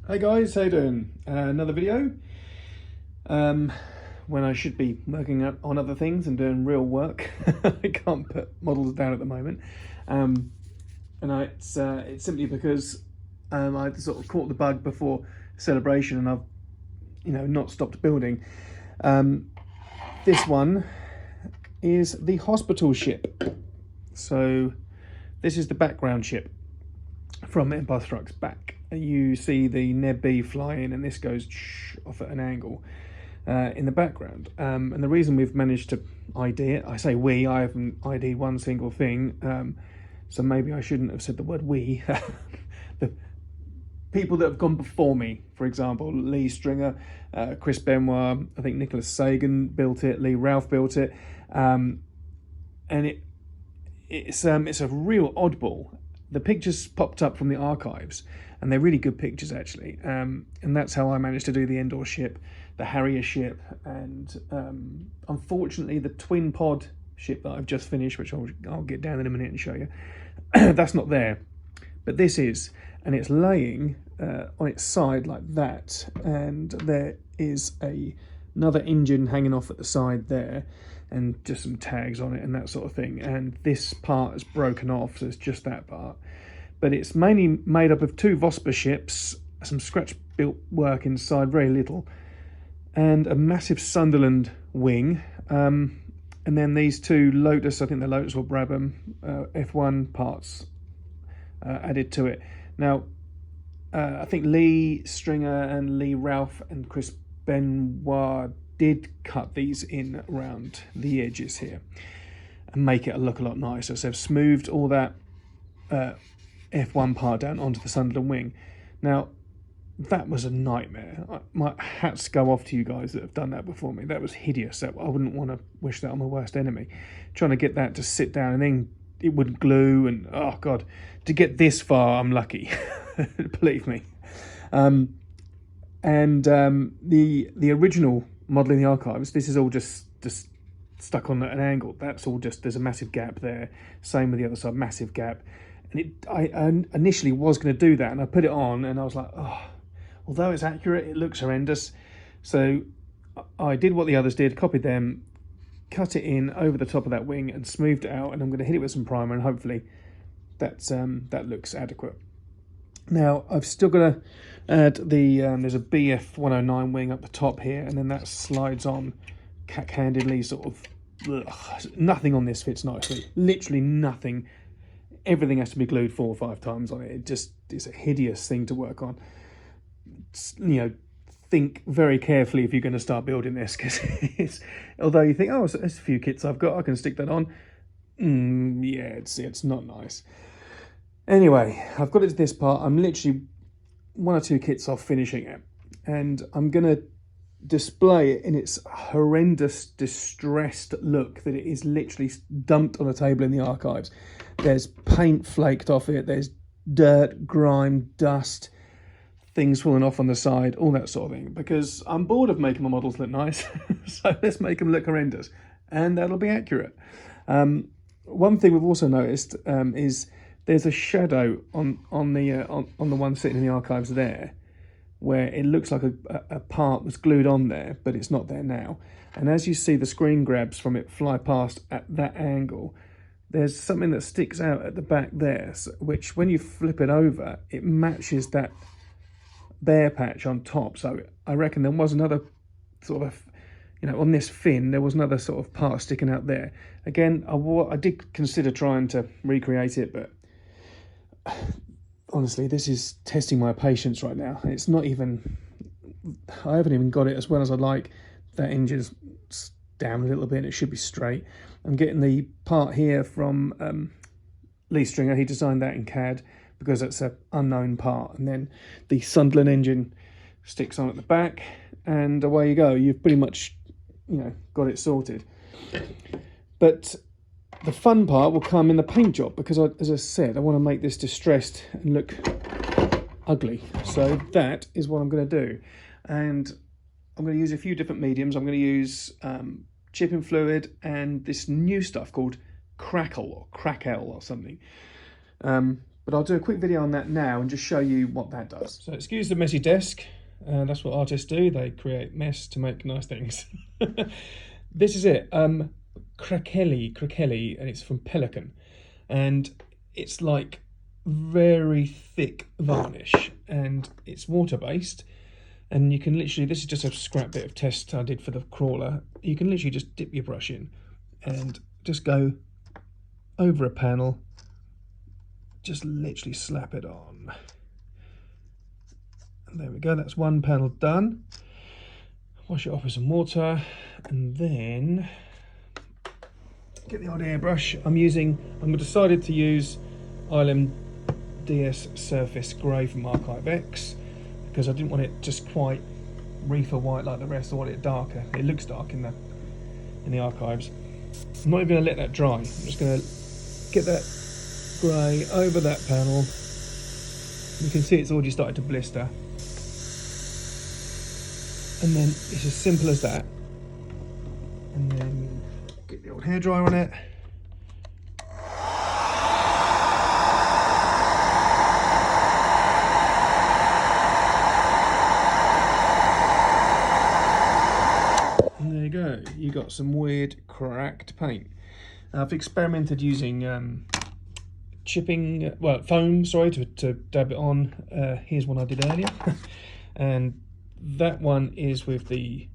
Hey guys, how you doing? Another video when I should be working on other things and doing real work. I can't put models down at the moment, and it's simply because I sort of caught the bug before celebration, and I've not stopped building. Um, this one is the hospital ship, so this is the background ship from Empire Strikes Back. You see the Neb B flying, and this goes off at an angle in the background. And the reason we've managed to ID it, I say we, I haven't ID'd one single thing, so maybe I shouldn't have said the word we. The people that have gone before me, for example, Lee Stringer, Chris Benoit, I think Nicholas Sagan built it, Lee Ralph built it, and it's a real oddball. The pictures popped up from the archives, and they're really good pictures actually. And that's how I managed to do the Endor ship, the Harrier ship, and unfortunately the twin pod ship that I've just finished, which I'll get down in a minute and show you. That's not there, but this is, and it's laying on its side like that, and there is another engine hanging off at the side there, and just some tags on it and that sort of thing. And this part is broken off, so it's just that part. But it's mainly made up of two Vosper ships, some scratch-built work inside, very little, and a massive Sunderland wing. And then these two Lotus, I think they're Lotus or Brabham F1 parts added to it. Now, I think Lee Stringer and Lee Ralph and Chris Benoit did cut these in around the edges here and make it look a lot nicer. So they've smoothed all that F1 part down onto the Sunderland wing. Now, that was a nightmare. My hats go off to you guys that have done that before me. That was hideous. I wouldn't want to wish that on my worst enemy. Trying to get that to sit down, and then it wouldn't glue, and oh god, to get this far, I'm lucky. Believe me. The original model in the archives, this is all just stuck on at an angle. That's all just, there's a massive gap there. Same with the other side, massive gap. And I initially was going to do that, and I put it on, and I was like, oh, although it's accurate, it looks horrendous. So I did what the others did, copied them, cut it in over the top of that wing, and smoothed it out. And I'm going to hit it with some primer, and hopefully that looks adequate. Now I've still got to add the there's a BF 109 wing up the top here, and then that slides on cack-handedly, sort of. Nothing on this fits nicely. Literally nothing. Everything has to be glued 4 or 5 times on it. It's a hideous thing to work on. Think very carefully if you're going to start building this, because although you think, oh, it's a few kits I've got, I can stick that on. Yeah, it's not nice. Anyway, I've got it to this part. I'm literally 1 or 2 kits off finishing it, and I'm going to display it in its horrendous, distressed look that it is literally dumped on a table in the archives. There's paint flaked off it, there's dirt, grime, dust, things falling off on the side, all that sort of thing, because I'm bored of making my models look nice. So let's make them look horrendous, and that'll be accurate. One thing we've also noticed is there's a shadow on the one sitting in the archives there, where it looks like a part was glued on there, but it's not there now. And as you see the screen grabs from it fly past at that angle, there's something that sticks out at the back there, which when you flip it over, it matches that bare patch on top. So I reckon there was another sort of, on this fin, there was another sort of part sticking out there. Again, I did consider trying to recreate it, but honestly, this is testing my patience right now. It's not even, I haven't even got it as well as I'd like. That engine's down a little bit, it should be straight. I'm getting the part here from Lee Stringer. He designed that in CAD because it's an unknown part. And then the Sunderland engine sticks on at the back, and away you go. You've pretty much, got it sorted. But the fun part will come in the paint job, because as I said, I want to make this distressed and look ugly. So that is what I'm going to do. And I'm going to use a few different mediums. I'm going to use chipping fluid and this new stuff called Crackle or something. But But I'll do a quick video on that now and just show you what that does. So excuse the messy desk. That's what artists do. They create mess to make nice things. This is it. Crackeli, and it's from Pelican. And it's like very thick varnish, and it's water-based. And you can literally, this is just a scrap bit of test I did for the crawler. You can literally just dip your brush in and just go over a panel, just literally slap it on. And there we go, that's one panel done. Wash it off with some water, and then get the old airbrush. I'm decided to use Ilam DS Surface Grey from Archive X, because I didn't want it just quite reefer white like the rest. I want it darker. It looks dark in the archives. I'm not even going to let that dry. I'm just going to get that grey over that panel. You can see it's already started to blister. And then it's as simple as that. And then get the old hairdryer on it. And there you go. You got some weird cracked paint. I've experimented using foam, to dab it on. Here's one I did earlier. And that one is with the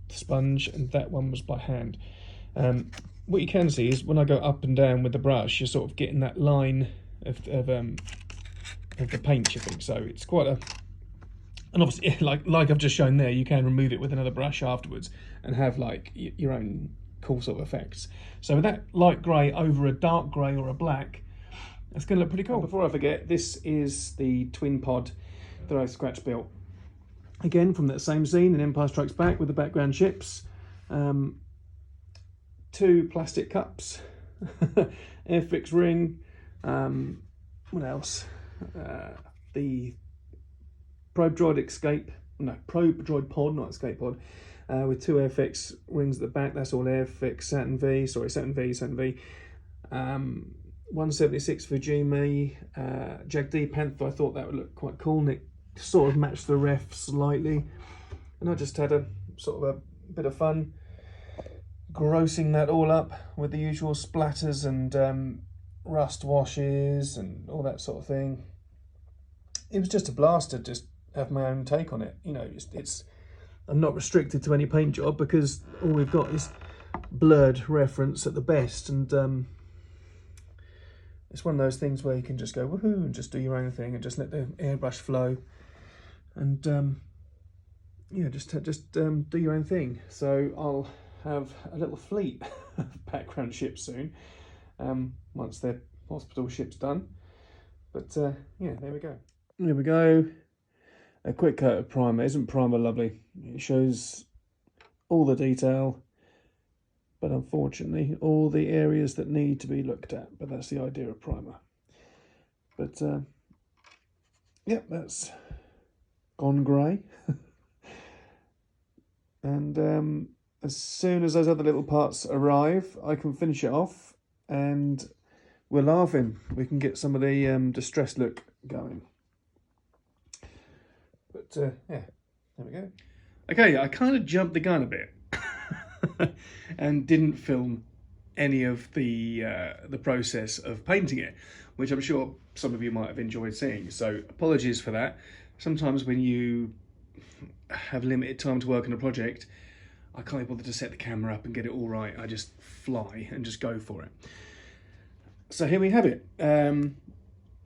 sponge, and that one was by hand. What you can see is when I go up and down with the brush, you're sort of getting that line of the paint chipping. So it's quite a, and obviously like I've just shown there, you can remove it with another brush afterwards and have like your own cool sort of effects. So with that light grey over a dark grey or a black, it's going to look pretty cool. Before I forget, this is the twin pod that I scratch built. Again, from that same scene in Empire Strikes Back with the background ships. 2 plastic cups, Airfix ring, what else? The Probe Droid pod, not escape pod, with 2 Airfix rings at the back. That's all Airfix Saturn V. 176 for Jimmy, Jag D Panther. I thought that would look quite cool, and it sort of matched the ref slightly. And I just had a sort of a bit of fun grossing that all up with the usual splatters and rust washes and all that sort of thing. It was just a blast to just have my own take on it. You know, I'm not restricted to any paint job because all we've got is blurred reference at the best, and it's one of those things where you can just go woohoo and just do your own thing and just let the airbrush flow, and yeah, just do your own thing. So I'll have a little fleet of background ships soon, once their hospital ship's done. But yeah, there we go. There we go. A quick coat of primer. Isn't primer lovely? It shows all the detail, but unfortunately all the areas that need to be looked at. But that's the idea of primer. But yeah, that's gone grey. And as soon as those other little parts arrive, I can finish it off, and we're laughing. We can get some of the distress look going. But yeah, there we go. Okay, I kind of jumped the gun a bit and didn't film any of the process of painting it, which I'm sure some of you might have enjoyed seeing. So apologies for that. Sometimes when you have limited time to work on a project, I can't be bothered to set the camera up and get it all right. I just fly and just go for it. So here we have it. And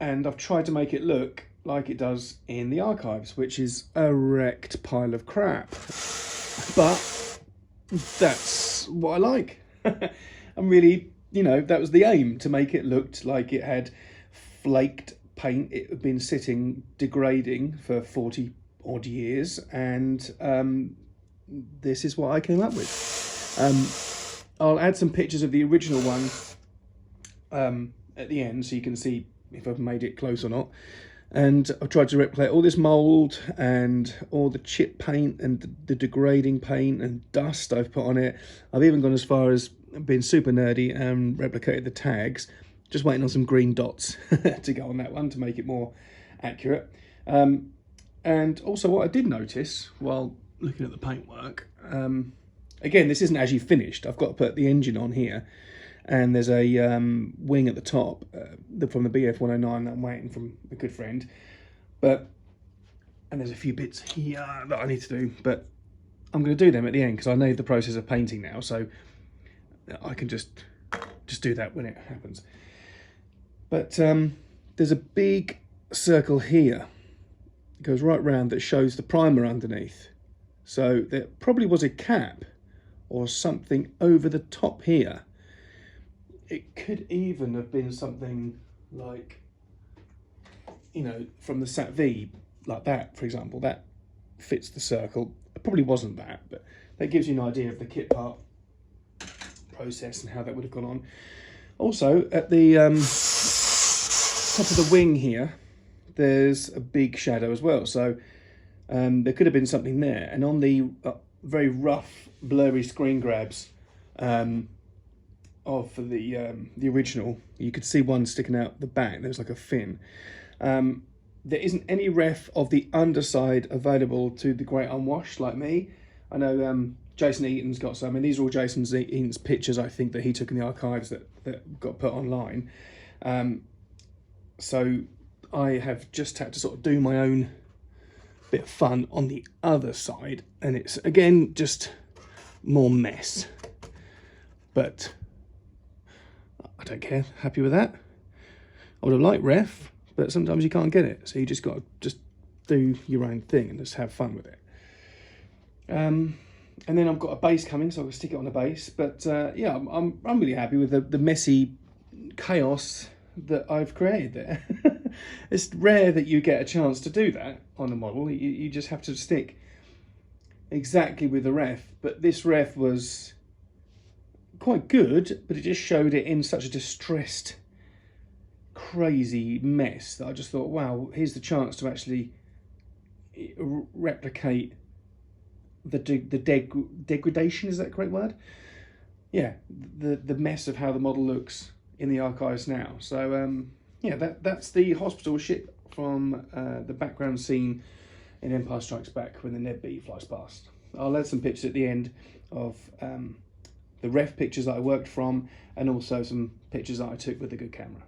I've tried to make it look like it does in the archives, which is a wrecked pile of crap. But that's what I like. I'm really, you know, that was the aim, to make it look like it had flaked paint. It had been sitting degrading for 40 odd years, and this is what I came up with. I'll add some pictures of the original one at the end, so you can see if I've made it close or not. And I've tried to replicate all this mould and all the chip paint and the degrading paint and dust I've put on it. I've even gone as far as being super nerdy and replicated the tags Just waiting on some green dots to go on that one to make it more accurate. And also what I did notice while looking at the paintwork, again, this isn't actually finished. I've got to put the engine on here, and there's a wing at the top from the BF109 that I'm waiting from a good friend. And there's a few bits here that I need to do, but I'm going to do them at the end because I know the process of painting now, so I can just do that when it happens. But there's a big circle here. It goes right round that shows the primer underneath. So there probably was a cap or something over the top here. It could even have been something like, you know, from the Sat V, like that, for example. That fits the circle. It probably wasn't that, but that gives you an idea of the kit part process and how that would have gone on. Also, at the top of the wing here, there's a big shadow as well. So there could have been something there. And on the very rough, blurry screen grabs of the original, you could see one sticking out the back. There was like a fin. There isn't any ref of the underside available to the Great Unwashed like me. I know Jason Eaton's got some, and these are all Jason Eaton's pictures, I think, that he took in the archives that got put online. So I have just had to sort of do my own bit of fun on the other side, and it's, again, just more mess. But I don't care, happy with that. I would have liked ref, but sometimes you can't get it, so you just got to just do your own thing and just have fun with it. And then I've got a base coming, so I'll stick it on the base. But yeah, I'm really happy with the messy chaos that I've created there. It's rare that you get a chance to do that on a model. You just have to stick exactly with the ref. But this ref was quite good, but it just showed it in such a distressed, crazy mess that I just thought, wow, here's the chance to actually replicate the degradation, is that the correct word? Yeah, the mess of how the model looks in the archives now. So yeah, that's the hospital ship from the background scene in Empire Strikes Back when the Ned B flies past. I'll add some pictures at the end of the ref pictures that I worked from, and also some pictures that I took with a good camera.